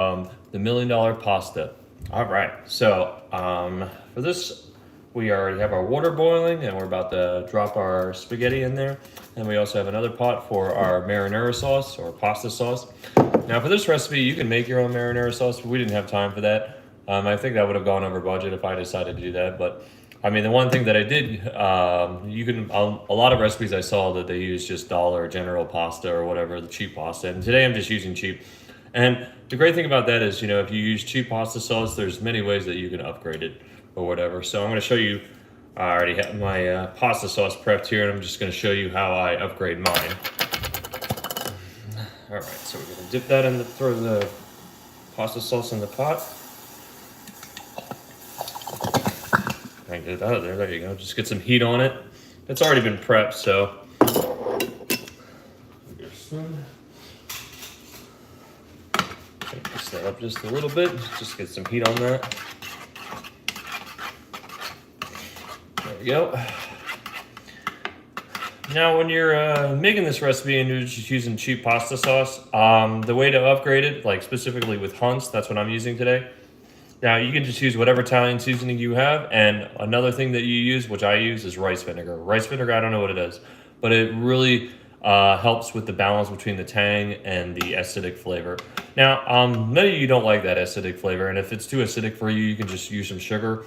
The $1 million pasta. All right. So for this, we already have our water boiling, and we're about to drop our spaghetti in there. And we also have another pot for our marinara sauce or pasta sauce. Now for this recipe, you can make your own marinara sauce, but we didn't have time for that. I think that would have gone over budget if I decided to do that. But I mean, the one thing that I did, you can a lot of recipes I saw that they use just Dollar General pasta or whatever, the cheap pasta. And today I'm just using cheap. And the great thing about that is, if you use cheap pasta sauce, there's many ways that you can upgrade it or whatever. So I'm going to show you. I already have my pasta sauce prepped here, and I'm just going to show you how I upgrade mine. All right, so we're going to dip that in throw the pasta sauce in the pot. Oh, there you go. Just get some heat on it. It's already been prepped, so. Mix that up just a little bit. Just get some heat on that. There we go. Now, when you're making this recipe and you're just using cheap pasta sauce, the way to upgrade it, like specifically with Hunt's, that's what I'm using today. Now, you can just use whatever Italian seasoning you have, and another thing that you use, which I use, is rice vinegar. Rice vinegar, I don't know what it is, but it really helps with the balance between the tang and the acidic flavor. Now, many of you don't like that acidic flavor, and if it's too acidic for you, you can just use some sugar,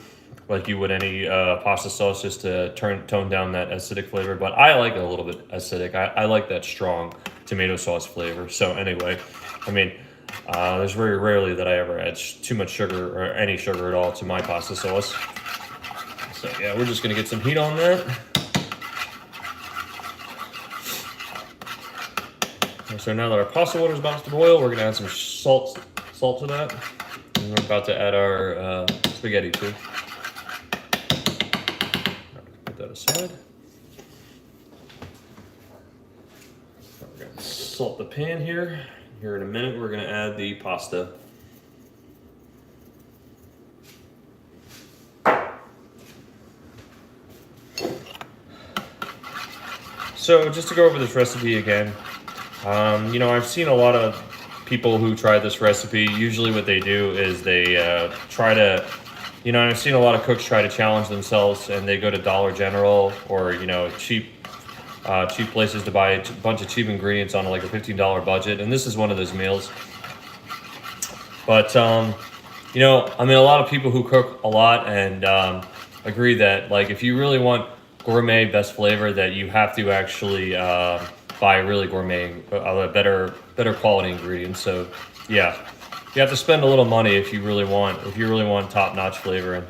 like you would any pasta sauce, just to tone down that acidic flavor. But I like it a little bit acidic. I like that strong tomato sauce flavor. So anyway, I mean, there's very rarely that I ever add too much sugar or any sugar at all to my pasta sauce. So yeah, we're just gonna get some heat on that. And so now that our pasta water is about to boil, we're gonna add some salt to that. And we're about to add our spaghetti too. Put that aside. We're gonna salt the pan here. Here in a minute, we're gonna add the pasta. So just to go over this recipe again, I've seen a lot of people who try this recipe. Usually what they do is they try to, I've seen a lot of cooks try to challenge themselves, and they go to Dollar General or, cheap places to buy a bunch of cheap ingredients on like a $15 budget, and this is one of those meals. But a lot of people who cook a lot and agree that, like, if you really want gourmet best flavor, that you have to actually buy really gourmet, better quality ingredients. So yeah, you have to spend a little money if you really want top-notch flavor and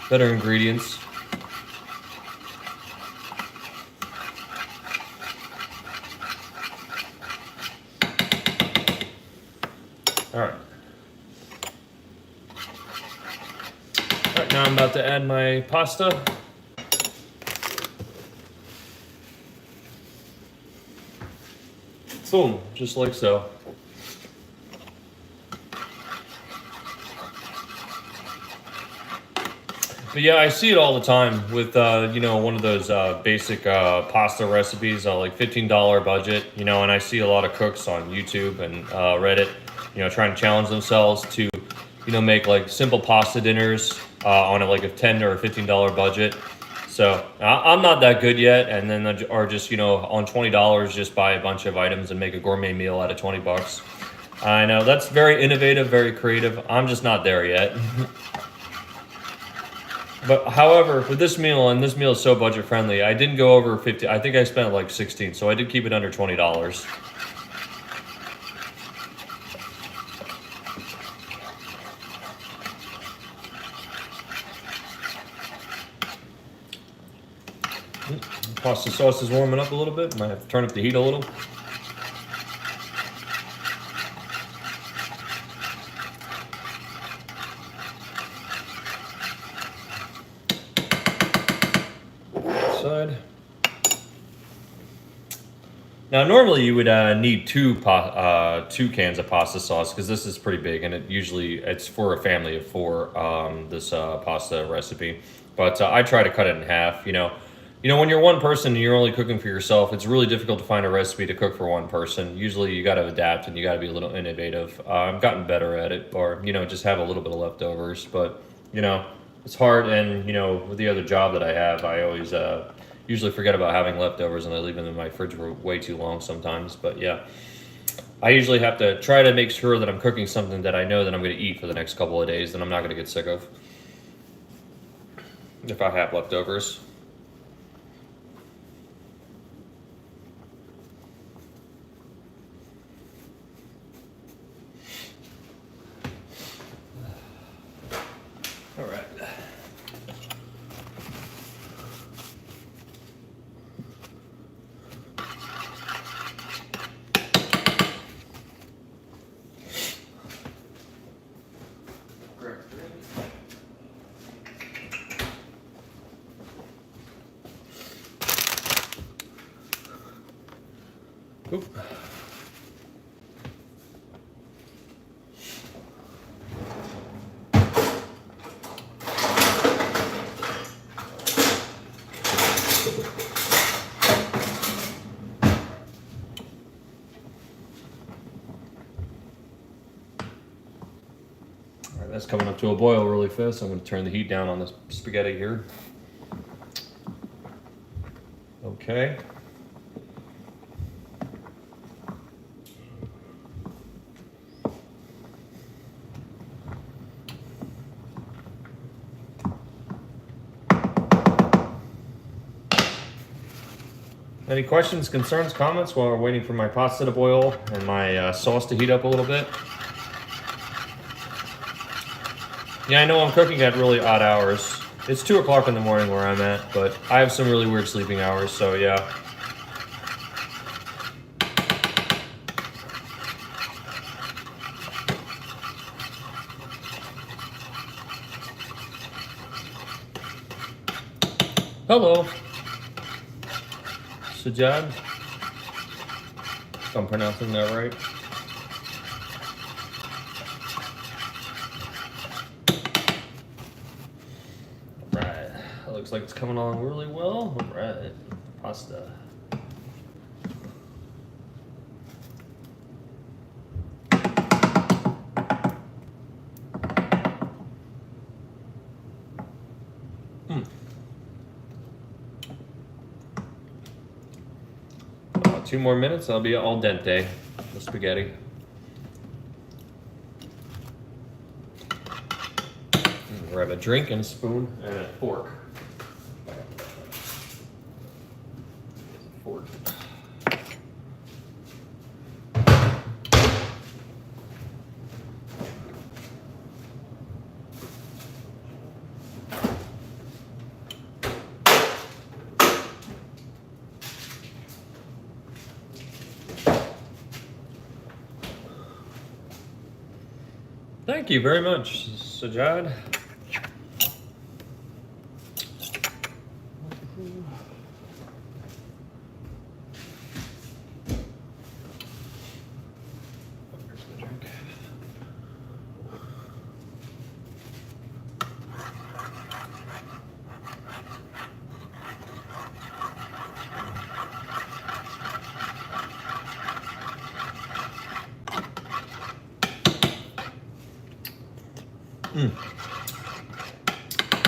better ingredients. All right. Now I'm about to add my pasta. Boom, just like so. But yeah, I see it all the time with, one of those basic pasta recipes, like $15 budget, and I see a lot of cooks on YouTube and Reddit, trying to challenge themselves to, make like simple pasta dinners on like a $10 or $15 budget. So I'm not that good yet, and then or just on $20 just buy a bunch of items and make a gourmet meal out of $20. I know that's very innovative, very creative. I'm just not there yet. But however, for this meal, and this meal is so budget friendly, I didn't go over 50. I think I spent like 16, so I did keep it under $20. Pasta sauce is warming up a little bit. Might have to turn up the heat a little. Side. Now, normally you would need two cans of pasta sauce, because this is pretty big, and it's for a family of four. This pasta recipe, but I try to cut it in half. You know, when you're one person and you're only cooking for yourself, it's really difficult to find a recipe to cook for one person. Usually, you got to adapt and you got to be a little innovative. I've gotten better at it, or just have a little bit of leftovers. But it's hard, and with the other job that I have, I always usually forget about having leftovers, and I leave them in my fridge for way too long sometimes. But yeah, I usually have to try to make sure that I'm cooking something that I know that I'm going to eat for the next couple of days that I'm not going to get sick of if I have leftovers. All right. Oop. That's coming up to a boil really fast. I'm going to turn the heat down on this spaghetti here. Okay. Any questions, concerns, comments while we're waiting for my pasta to boil and my sauce to heat up a little bit? Yeah, I know I'm cooking at really odd hours. It's 2 o'clock in the morning where I'm at, but I have some really weird sleeping hours, so yeah. Hello. Sajad. If I'm pronouncing that right. Looks like it's coming along really well. All right, pasta. About 2 more minutes, I'll be al dente, the spaghetti. Grab a drink and a spoon and a fork. Thank you very much, Sajad.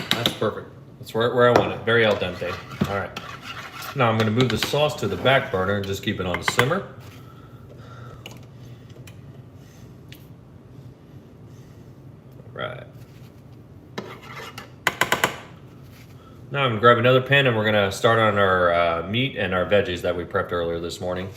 That's perfect. That's where I want it. Very al dente. All right. Now I'm going to move the sauce to the back burner and just keep it on the simmer. All right. Now I'm going to grab another pan and we're going to start on our meat and our veggies that we prepped earlier this morning.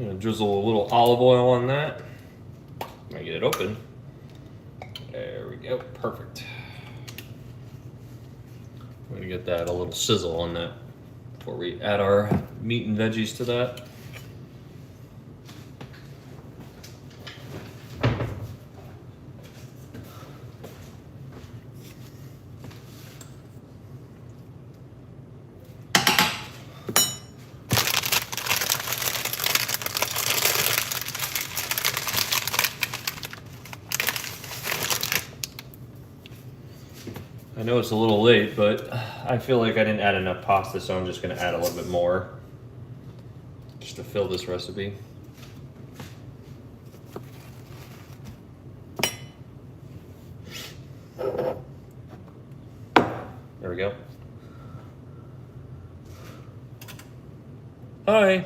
I'm gonna drizzle a little olive oil on that. I get it open. There we go, perfect. We're gonna get that a little sizzle on that before we add our meat and veggies to that. I know it's a little late, but I feel like I didn't add enough pasta, so I'm just going to add a little bit more just to fill this recipe. There we go. Hi.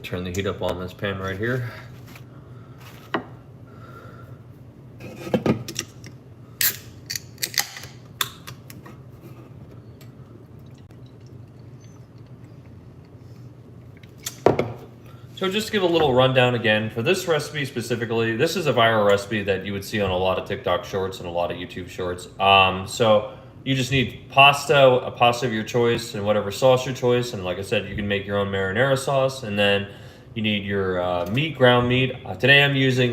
Turn the heat up on this pan right here. So just to give a little rundown again, for this recipe specifically, this is a viral recipe that you would see on a lot of TikTok shorts and a lot of YouTube shorts. So you just need a pasta of your choice and whatever sauce your choice. And like I said, you can make your own marinara sauce. And then you need your meat, ground meat. Today I'm using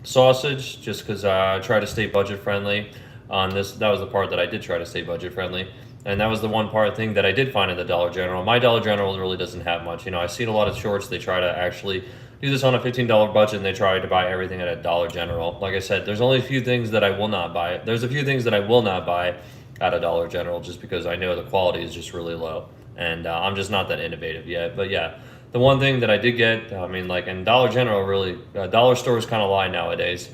sausage just because I try to stay budget friendly on this. That was the part that I did try to stay budget friendly. And that was the one thing that I did find at the Dollar General. My Dollar General really doesn't have much. You know, I've seen a lot of shorts. They try to actually do this on a $15 budget, and they try to buy everything at a Dollar General. Like I said, there's only a few things that I will not buy. There's a few things that I will not buy at a Dollar General just because I know the quality is just really low. And I'm just not that innovative yet. But yeah, the one thing that I did get, I mean, like in Dollar General, really, dollar stores kind of lie nowadays.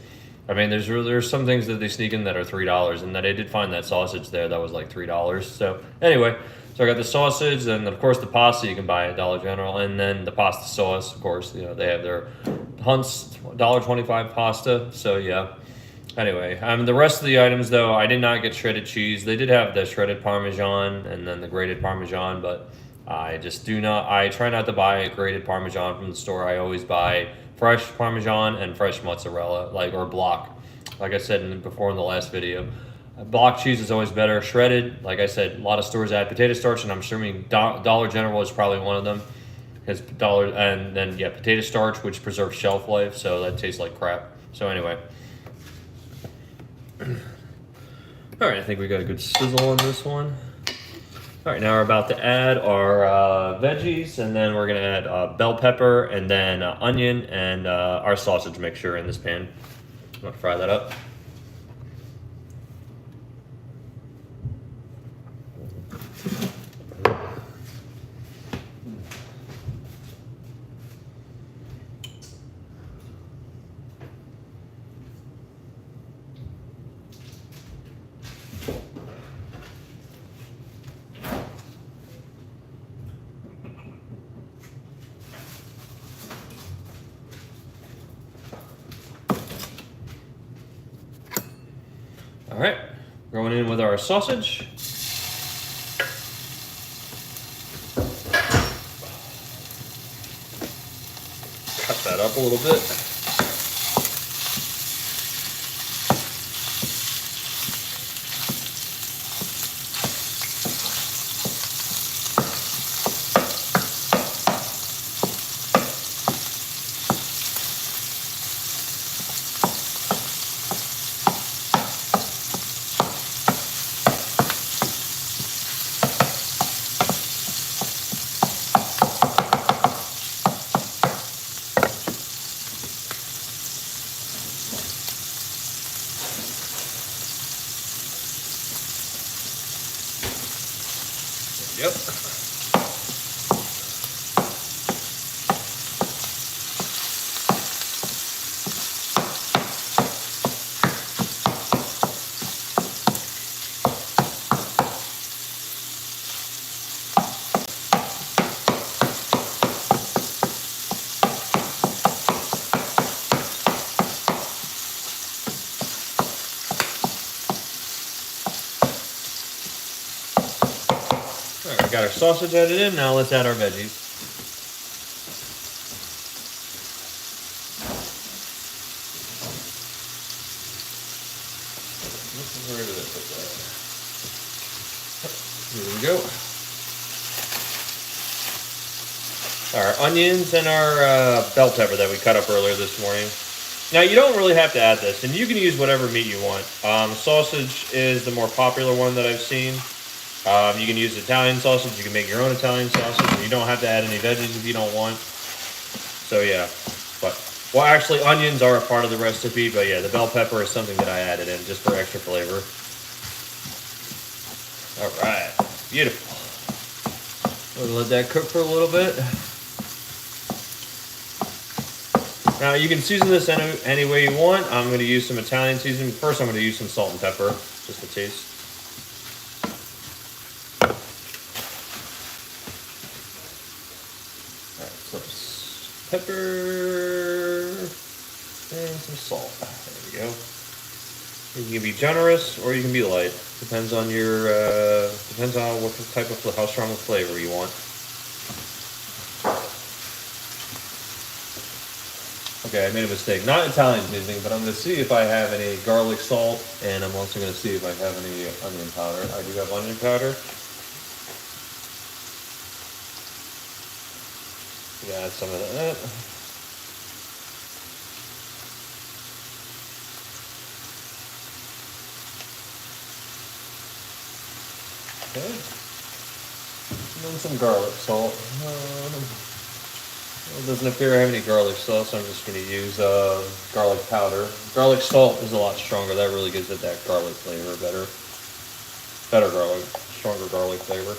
I mean, there's some things that they sneak in that are $3, and that I did find that sausage there that was like $3. So anyway, so I got the sausage, and of course the pasta you can buy at Dollar General, and then the pasta sauce, of course. You know, they have their Hunt's $1.25 pasta. So yeah. Anyway, the rest of the items though, I did not get shredded cheese. They did have the shredded Parmesan and then the grated Parmesan, but I just do not. I try not to buy grated Parmesan from the store. I always buy fresh Parmesan and fresh mozzarella, or block. Like I said before in the last video, block cheese is always better. Shredded, like I said, a lot of stores add potato starch, and I'm assuming Dollar General is probably one of them. Because and then yeah, potato starch, which preserves shelf life, so that tastes like crap. So anyway, all right, I think we got a good sizzle on this one. All right, now we're about to add our veggies, and then we're gonna add bell pepper, and then onion, and our sausage mixture in this pan. I'm gonna fry that up. All right, going in with our sausage. Cut that up a little bit. Yep. All right, we got our sausage added in. Now let's add our veggies. Where did I put that? Here we go. Our onions and our bell pepper that we cut up earlier this morning. Now, you don't really have to add this, and you can use whatever meat you want. Sausage is the more popular one that I've seen. You can use Italian sausage. You can make your own Italian sausage, and you don't have to add any veggies if you don't want. So, yeah. Well, actually, onions are a part of the recipe, but yeah, the bell pepper is something that I added in just for extra flavor. All right. Beautiful. We'll let that cook for a little bit. Now, you can season this any way you want. I'm going to use some Italian seasoning. First, I'm going to use some salt and pepper, just to taste. All right, so pepper and some salt. There we go. You can be generous or you can be light. Depends on your what type of how strong of flavor you want. Okay, I made a mistake. Not Italian seasoning, but I'm going to see if I have any garlic salt, and I'm also going to see if I have any onion powder. I do have onion powder. Yeah, add some of that. Okay. And then some garlic salt. It doesn't appear I have any garlic salt, so I'm just going to use garlic powder. Garlic salt is a lot stronger. That really gives it that garlic flavor better. Better garlic, stronger garlic flavor.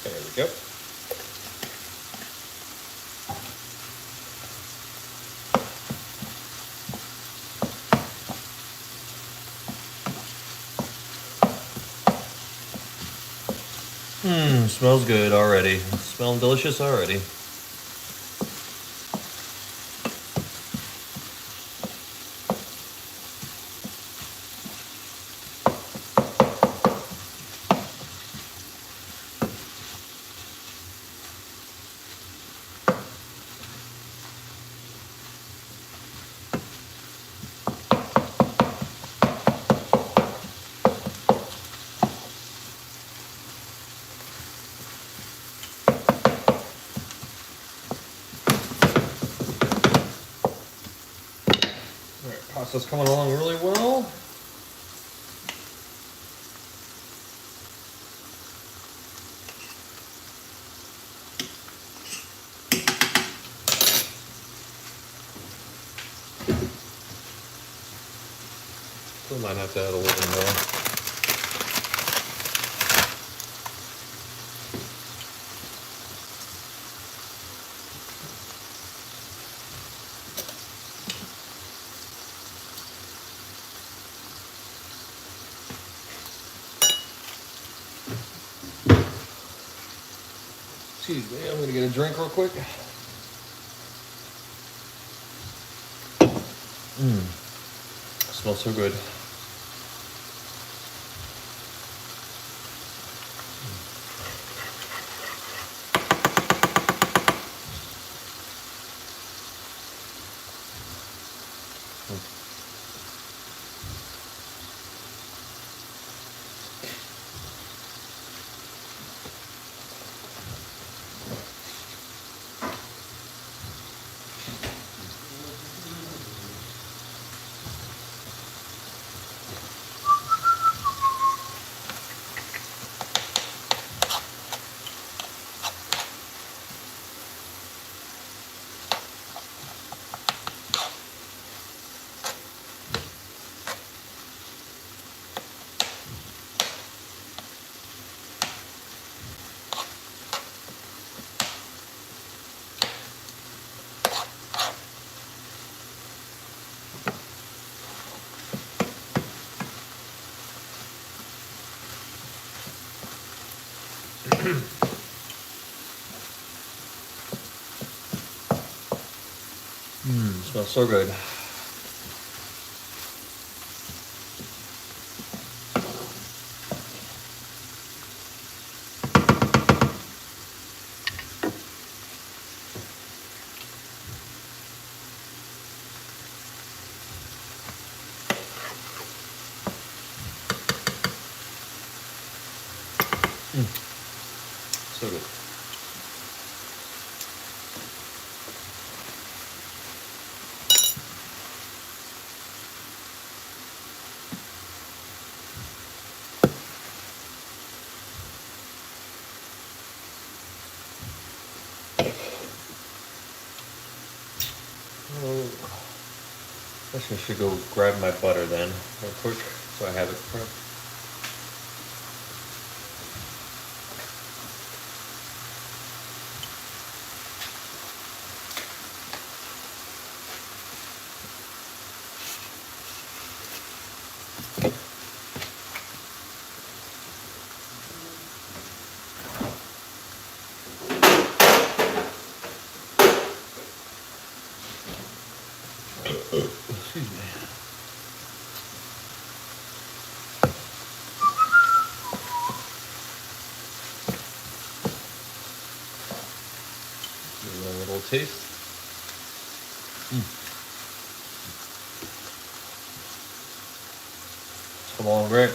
There we go. Smells good already. It's smelling delicious already. Pasta's coming along really well. We might have to add a little more. Excuse me, I'm going to get a drink real quick. Smells so good. Smells so good. So good. Oh, I guess I should go grab my butter then, real quick, so I have it prepped. Excuse me. Give it a little taste. Come on, Rick.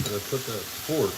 I put that fork.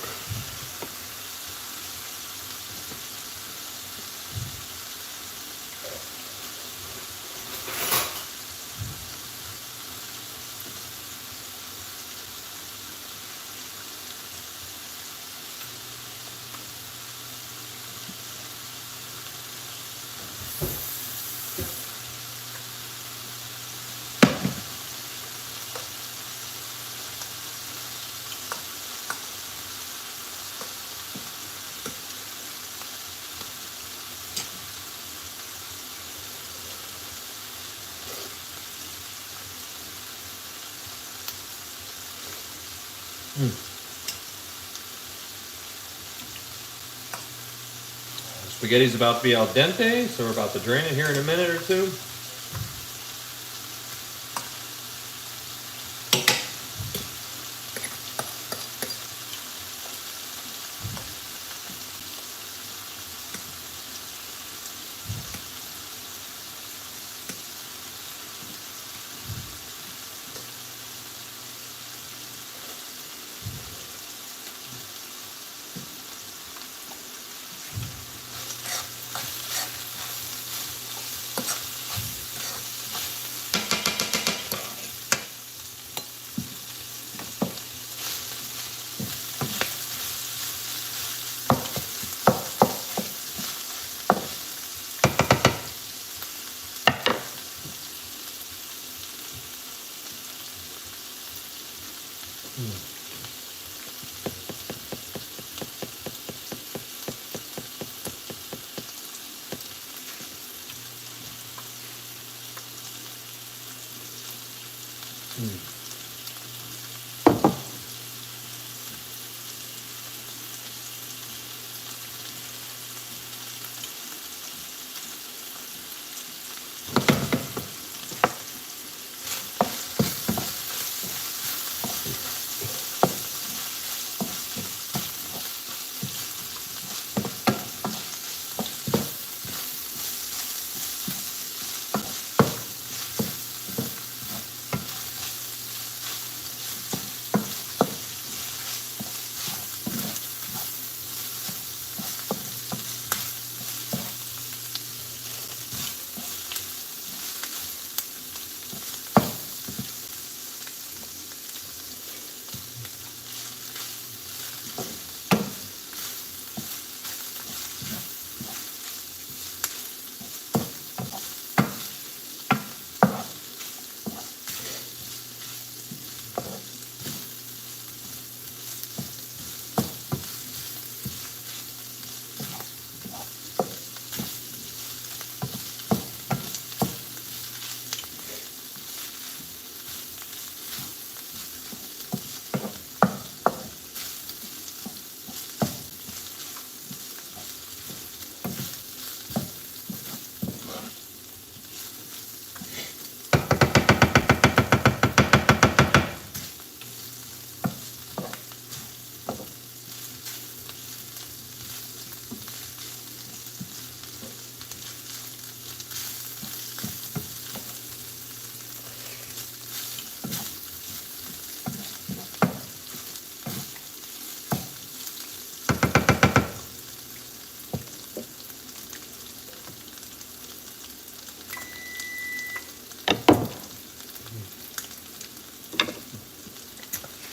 Spaghetti's about to be al dente, so we're about to drain it here in a minute or two.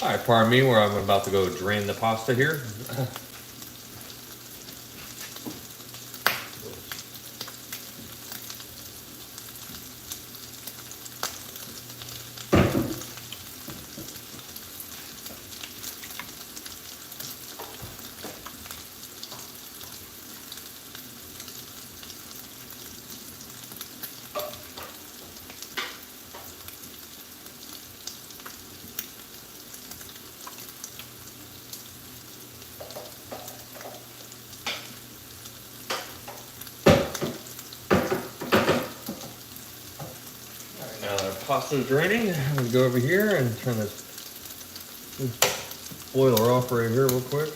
All right, pardon me, where I'm about to go drain the pasta here. Now that our pasta's draining, I'm gonna go over here and turn this boiler off right here real quick.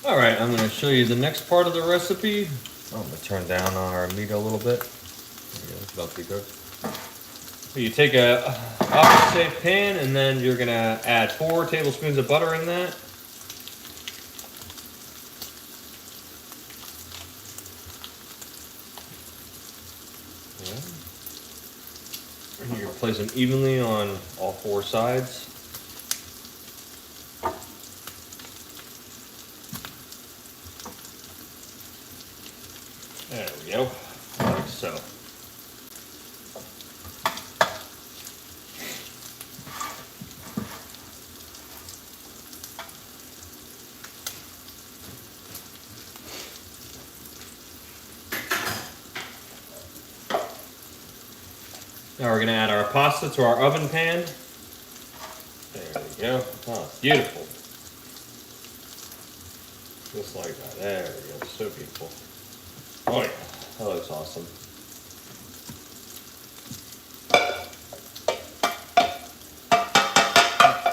All right, I'm gonna show you the next part of the recipe. I'm gonna turn down on our meat a little bit. There you go, it's about to be cooked. So you take a safe pan and then you're gonna add 4 tablespoons of butter in that. And you're gonna place them evenly on all 4 sides. There we go, like so. Now we're gonna add our pasta to our oven pan. There we go. Oh, it's beautiful. Just like that. There we go. So beautiful. Oh yeah, that looks awesome.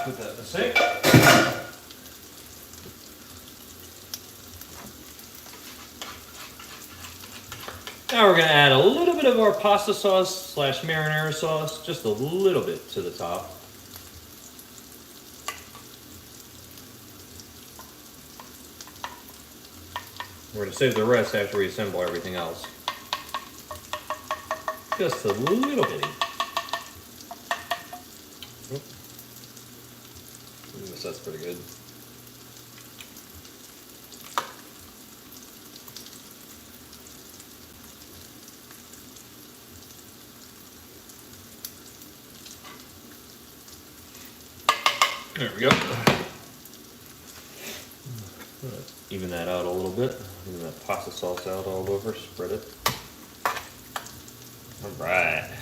Put that in the sink. Now we're going to add a little bit of our pasta sauce / marinara sauce, just a little bit to the top. We're going to save the rest after we assemble everything else. Just a little bitty. That's pretty good. There we go. Even that out a little bit. Even that pasta sauce out all over. Spread it. All right.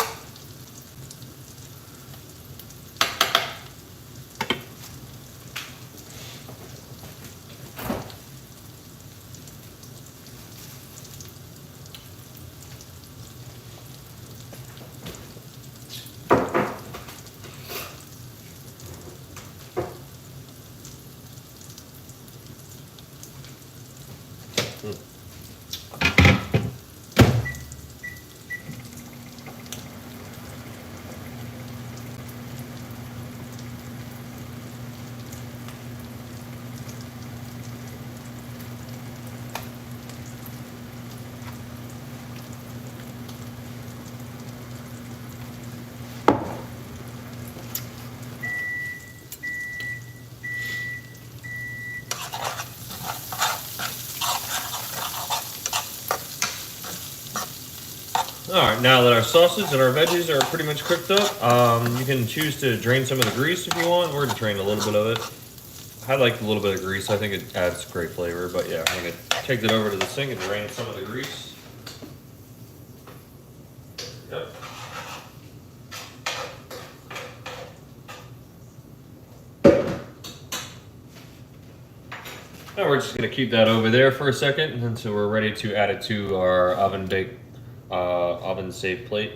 Alright, now that our sausage and our veggies are pretty much cooked up, you can choose to drain some of the grease if you want. We're going to drain a little bit of it. I like a little bit of grease. I think it adds great flavor. But yeah, I'm going to take that over to the sink and drain some of the grease. Yep. Now we're just going to keep that over there for a second until we're ready to add it to our oven safe plate.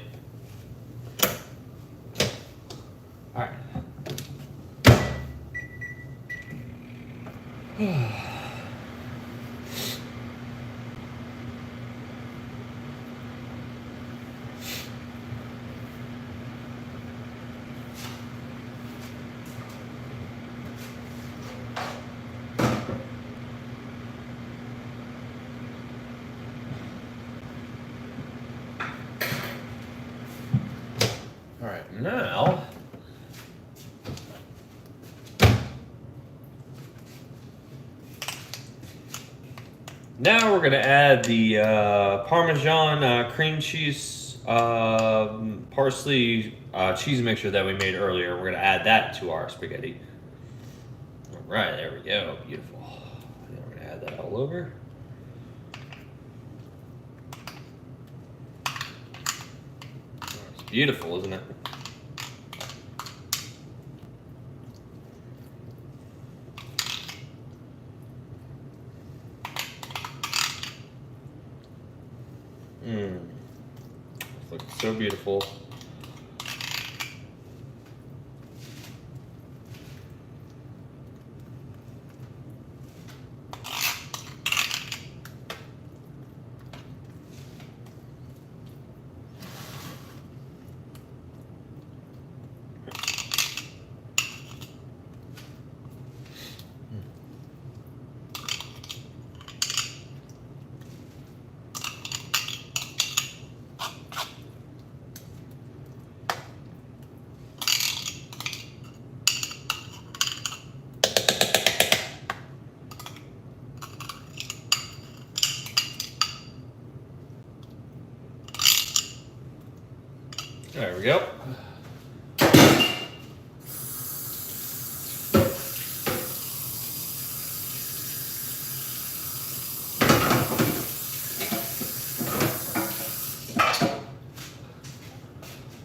All right. All right, now we're going to add the Parmesan cream cheese parsley cheese mixture that we made earlier. We're going to add that to our spaghetti. All right, there we go. Beautiful. Then we're going to add that all over. It's beautiful, isn't it? It's looking so beautiful. There we go.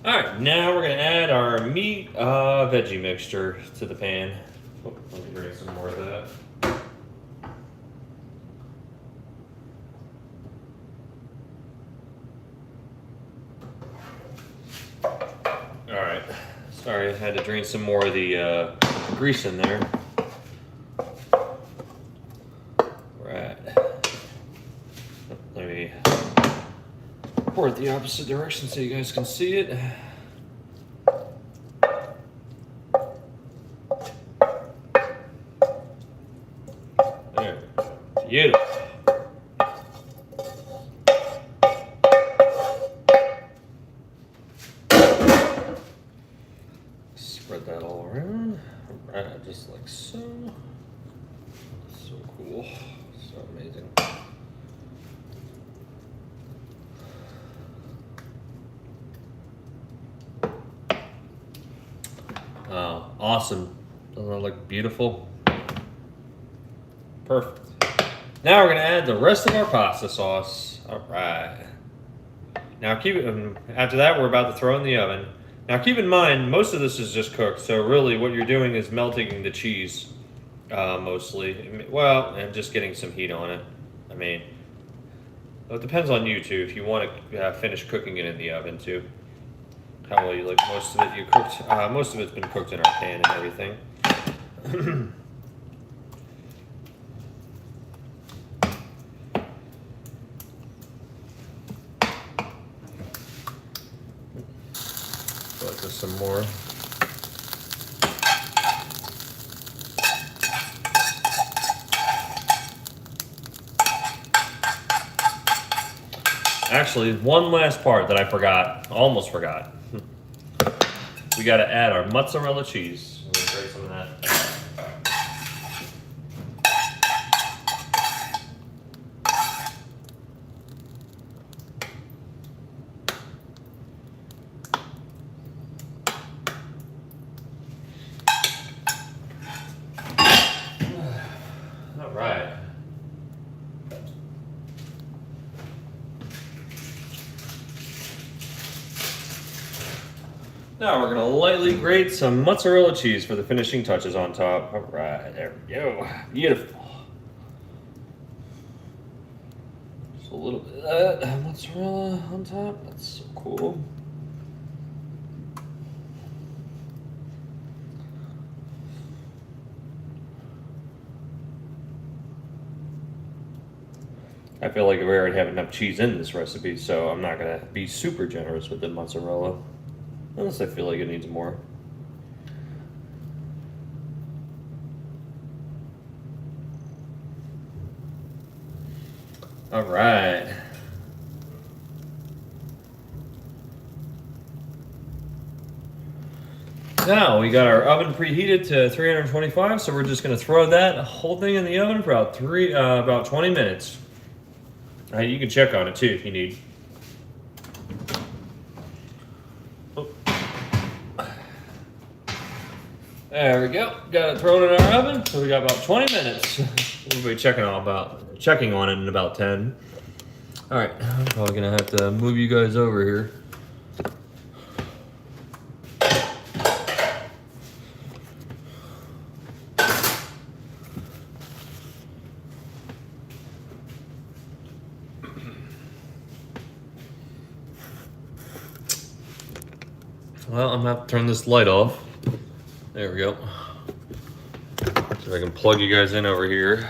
All right, now we're gonna add our meat veggie mixture to the pan. Oh, let me bring some more of that. All right, sorry, I had to drain some more of the grease in there. Right. Let me pour it the opposite direction so you guys can see it. There. Beautiful. Spread that all around. Alright, just like so. So cool. So amazing. Oh, awesome. Doesn't that look beautiful? Perfect. Now we're going to add the rest of our pasta sauce. Alright. Now keep it, after that we're about to throw in the oven. Now keep in mind, most of this is just cooked, so really what you're doing is melting the cheese, mostly. Well, and just getting some heat on it. I mean, well, it depends on you too, if you want to finish cooking it in the oven too. How well you like most of it, you cooked, most of it's been cooked in our pan and everything. Just some more. Actually, one last part that I forgot, almost forgot. We got to add our mozzarella cheese. I'm going to grate some of that. Right. Now we're gonna lightly grate some mozzarella cheese for the finishing touches on top. All right, there we go. Beautiful. Just a little bit of that mozzarella on top. That's so cool. I feel like we already have enough cheese in this recipe, so I'm not gonna be super generous with the mozzarella, unless I feel like it needs more. All right. Now we got our oven preheated to 325, so we're just gonna throw that whole thing in the oven for about 20 minutes. You can check on it too if you need. Oh. There we go. Got it thrown in our oven. So we got about 20 minutes. We'll be checking on it in about 10. All right, I'm probably gonna have to move you guys over here. Well, I'm gonna have to turn this light off. There we go. See if I can plug you guys in over here.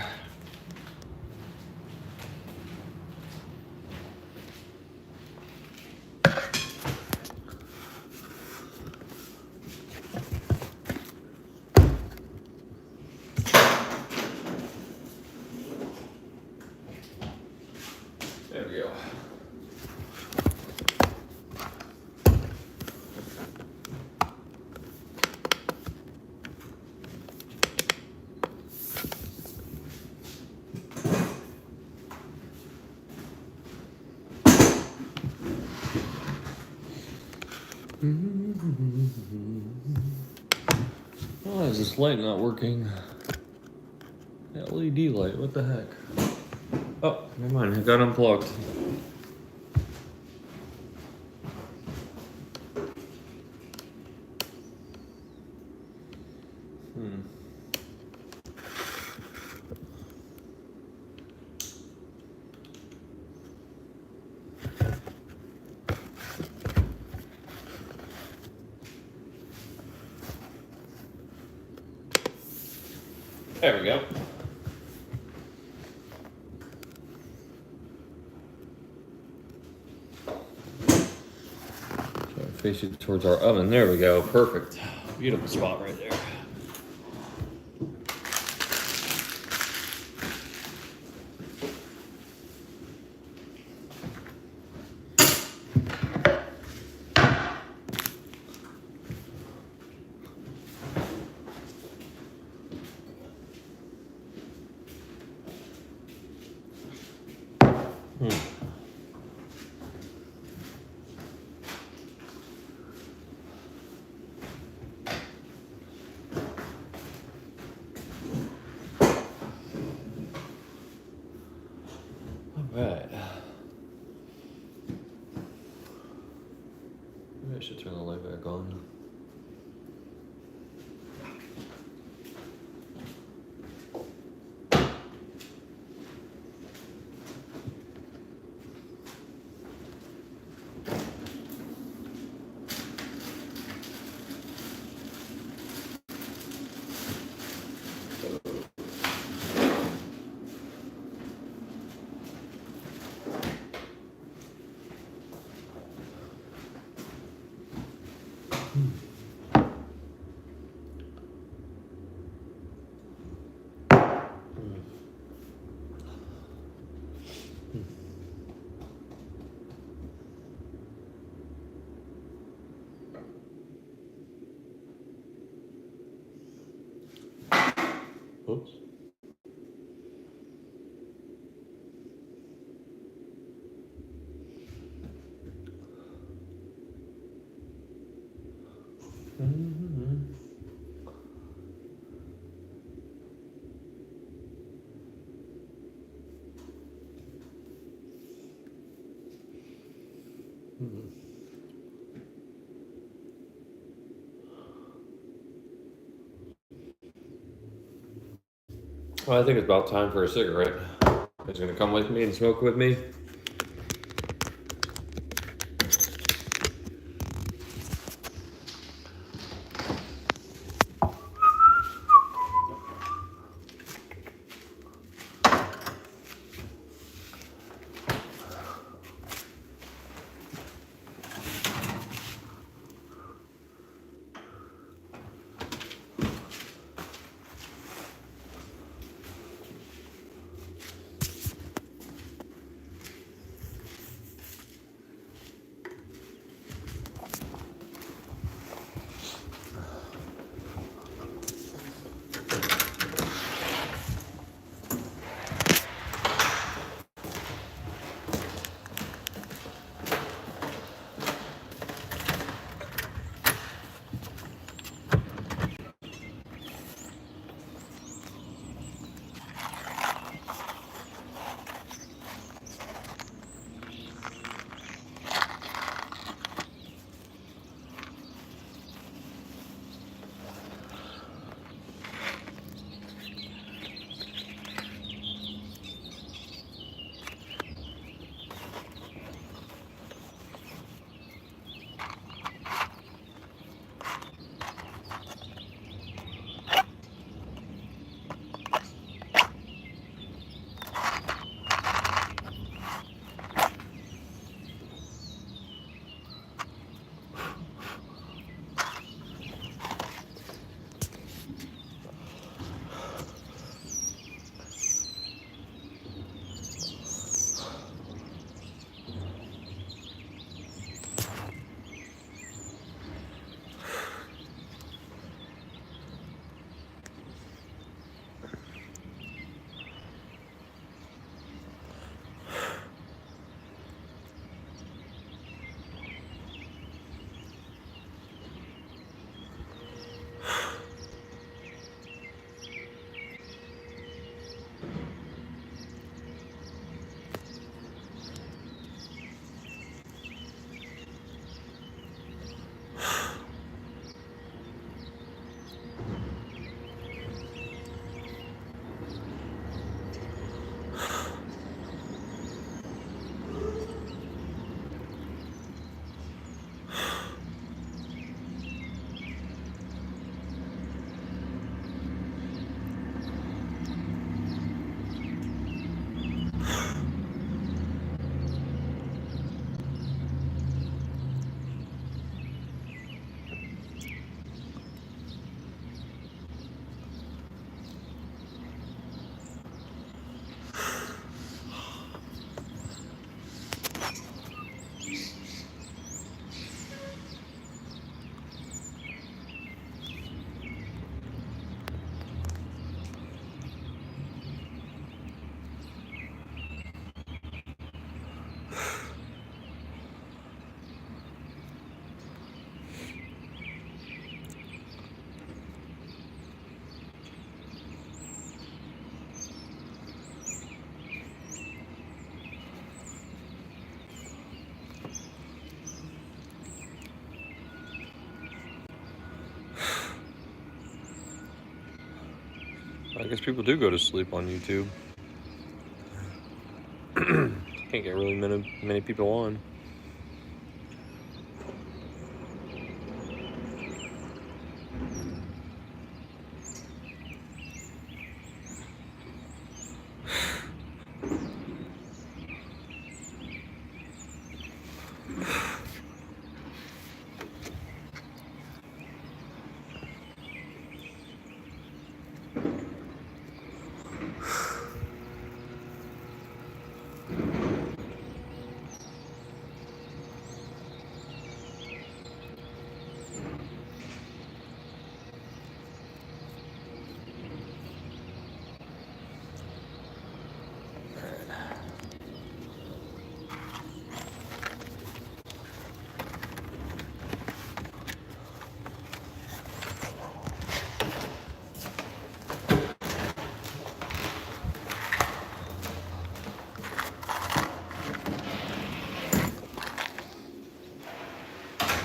There we go. Why is this light not working? LED light, what the heck? Oh, never mind, it got unplugged. There we go. Face it towards our oven. There we go. Perfect. Beautiful spot right there. Right. Maybe I should turn the light back on. Oops. Well, I think it's about time for a cigarette. He's gonna come with me and smoke with me. I guess people do go to sleep on YouTube. Can't get really many people on.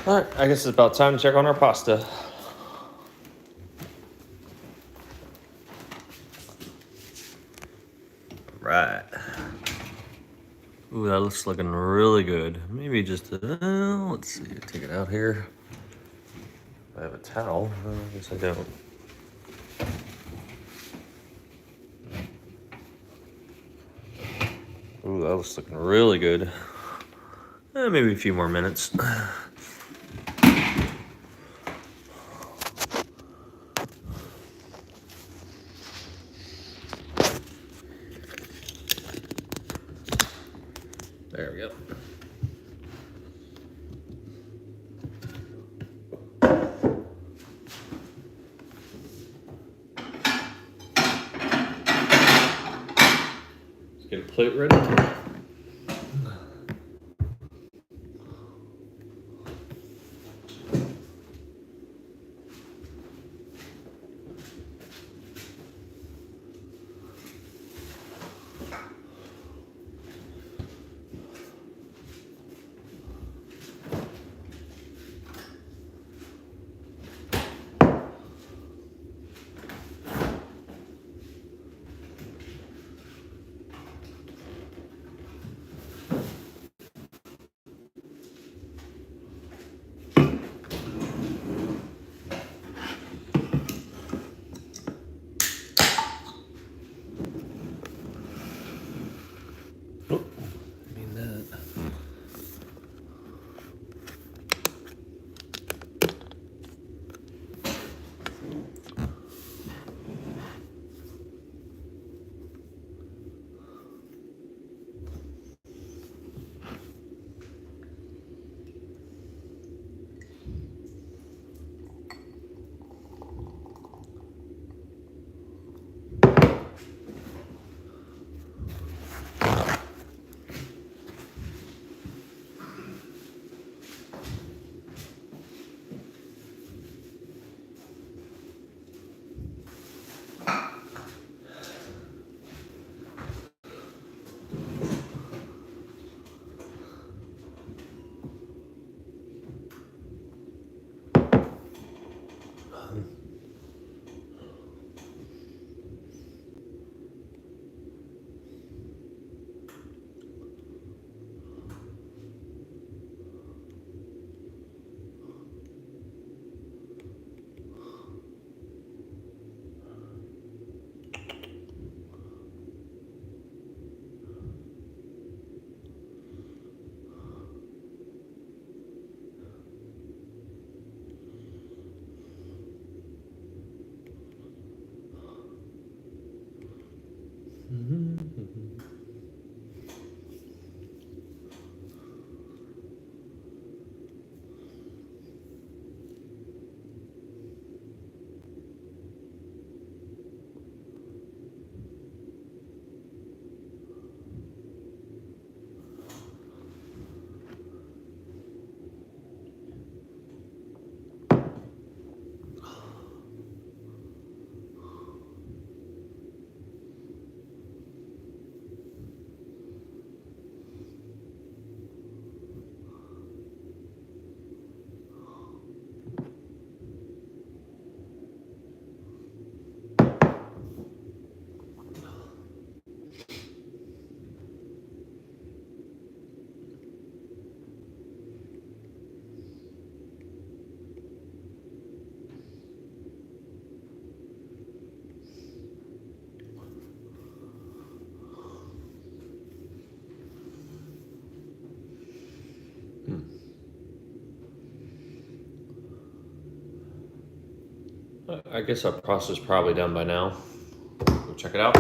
Alright, I guess it's about time to check on our pasta. Right. Ooh, that looks looking really good. Maybe just, let's see, take it out here. I have a towel. I guess I don't. Ooh, that looks looking really good. Maybe a few more minutes. There we go. Let's get a plate ready. I guess our process is probably done by now. Go check it out.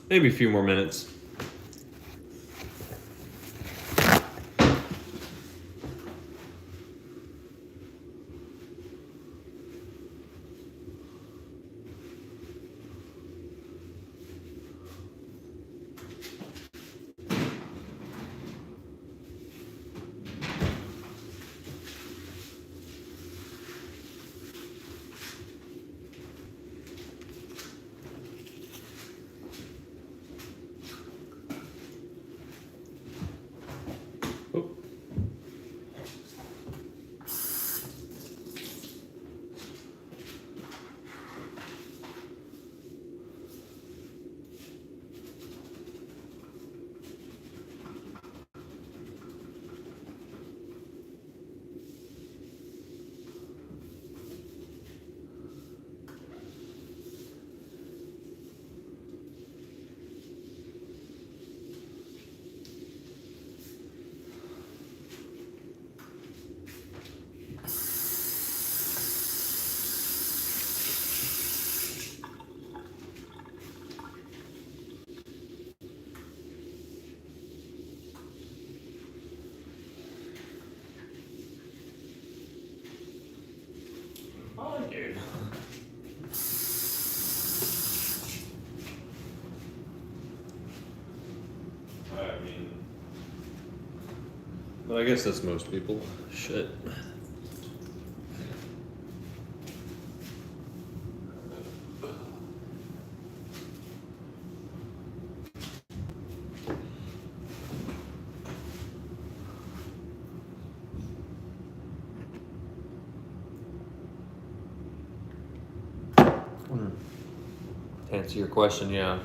Maybe a few more minutes. Oh, dude. I mean, but I guess that's most people. Shit. To answer your question, yeah.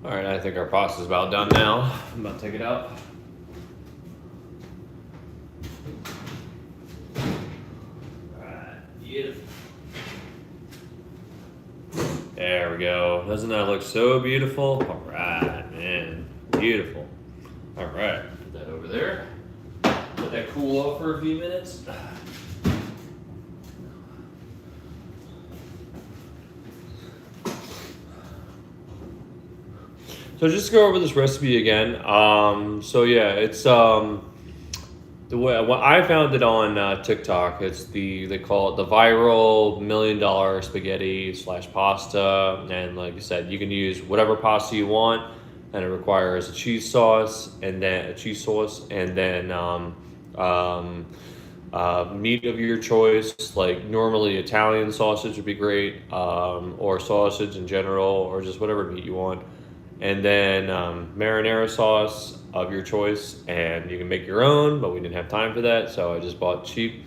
All right, I think our pasta is about done now. I'm about to take it out. Beautiful. There we go. Doesn't that look so beautiful? All right, man. Beautiful. All right, put that over there. Let that cool off for a few minutes. So just to go over this recipe again. So yeah, it's the way when I found it on TikTok. It's they call it the viral $1,000,000 spaghetti slash pasta, and like you said, you can use whatever pasta you want, and it requires a cheese sauce and then meat of your choice. Like normally Italian sausage would be great, or sausage in general, or just whatever meat you want. and then marinara sauce of your choice, and you can make your own, but we didn't have time for that, so I just bought cheap.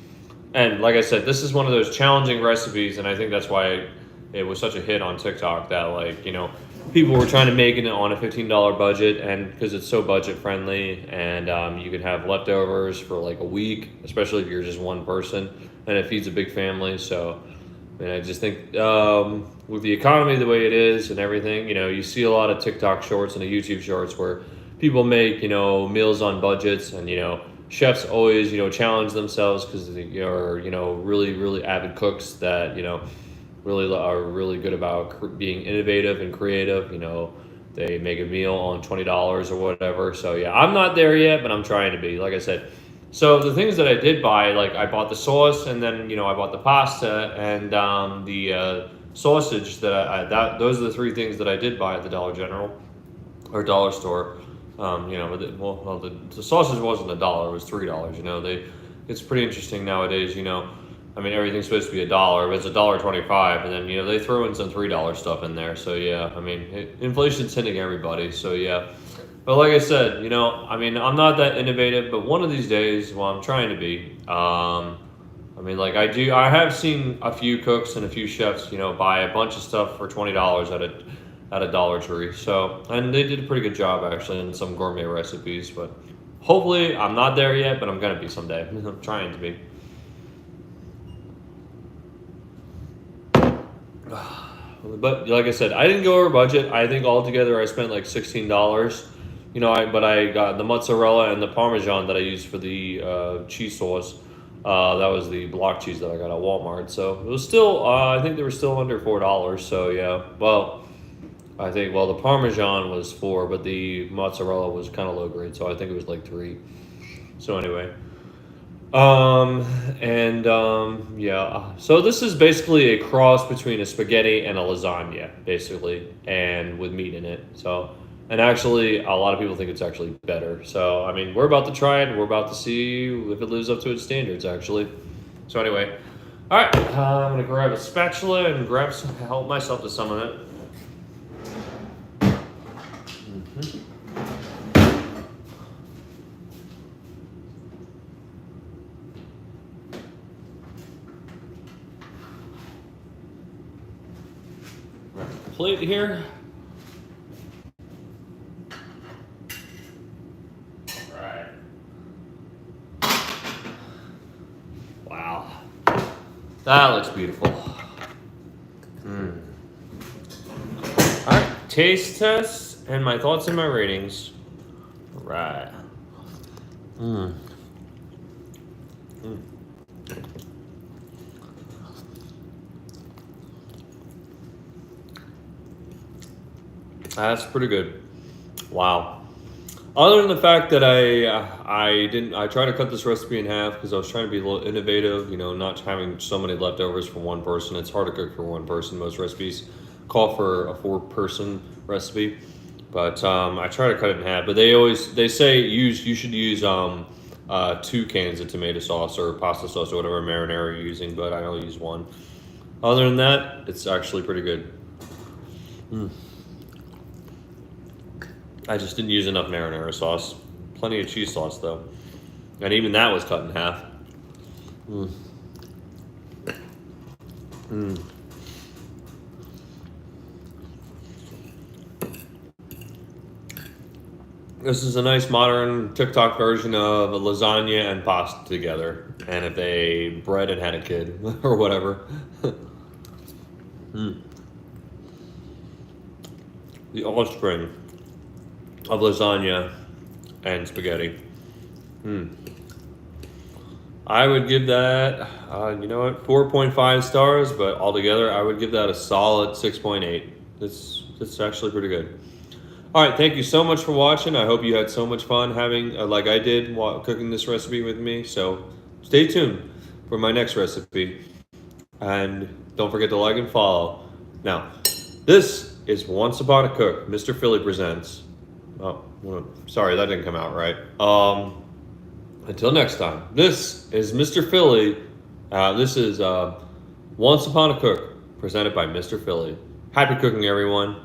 And like I said, this is one of those challenging recipes, and I think that's why it was such a hit on TikTok, that like, people were trying to make it on a $15 budget, and because it's so budget friendly, and you can have leftovers for like a week, especially if you're just one person, and it feeds a big family. So I just think with the economy the way it is and everything, you see a lot of TikTok shorts and the YouTube shorts where people make, meals on budgets, and, chefs always, challenge themselves because they're, really, really avid cooks that, really are really good about being innovative and creative. They make a meal on $20 or whatever. So yeah, I'm not there yet, but I'm trying to be, like I said. So the things that I did buy, like I bought the sauce, and then, I bought the pasta and the sausage those are the three things that I did buy at the Dollar General or Dollar Store. The sausage wasn't $1; it was $3. It's pretty interesting nowadays. Everything's supposed to be $1, but it's $1.25, and then they throw in some $3 stuff in there. So yeah, inflation's hitting everybody. So yeah, but like I said, I'm not that innovative, but one of these days, well, I'm trying to be. I have seen a few cooks and a few chefs, buy a bunch of stuff for $20 at a Dollar Tree. So, and they did a pretty good job actually in some gourmet recipes. But hopefully, I'm not there yet, but I'm gonna be someday. I'm trying to be. But like I said, I didn't go over budget. I think altogether I spent like $16. But I got the mozzarella and the Parmesan that I used for the cheese sauce. That was the block cheese that I got at Walmart. So it was still, I think they were still under $4. So yeah, the Parmesan was $4, but the mozzarella was kind of low grade. So I think it was like $3. So anyway. So this is basically a cross between a spaghetti and a lasagna, basically, and with meat in it. So, and actually, a lot of people think it's actually better. So, we're about to try it, and we're about to see if it lives up to its standards, actually. So anyway, all right, I'm gonna grab a spatula and help myself to some of it. Plate here. All right. Wow. That looks beautiful. All right. Taste test and my thoughts and my ratings. All right. That's pretty good. Wow. Other than the fact that I tried to cut this recipe in half because I was trying to be a little innovative, not having so many leftovers for one person. It's hard to cook for one person. Most recipes call for a 4-person recipe, but I try to cut it in half. But they say you should use 2 cans of tomato sauce or pasta sauce or whatever marinara you're using, but I only use 1. Other than that, it's actually pretty good. I just didn't use enough marinara sauce. Plenty of cheese sauce though. And even that was cut in half. This is a nice modern TikTok version of a lasagna and pasta together. And if they bred and had a kid or whatever. The offspring of lasagna and spaghetti. I would give that, 4.5 stars, but altogether I would give that a solid 6.8. It's actually pretty good. All right, thank you so much for watching. I hope you had so much fun having, like I did, while cooking this recipe with me. So stay tuned for my next recipe. And don't forget to like and follow. Now, this is Once Upon a Cook, Mr. Philly Presents. Oh, well, sorry, that didn't come out right. Until next time, this is Mr. Philly. This is Once Upon a Cook, presented by Mr. Philly. Happy cooking, everyone.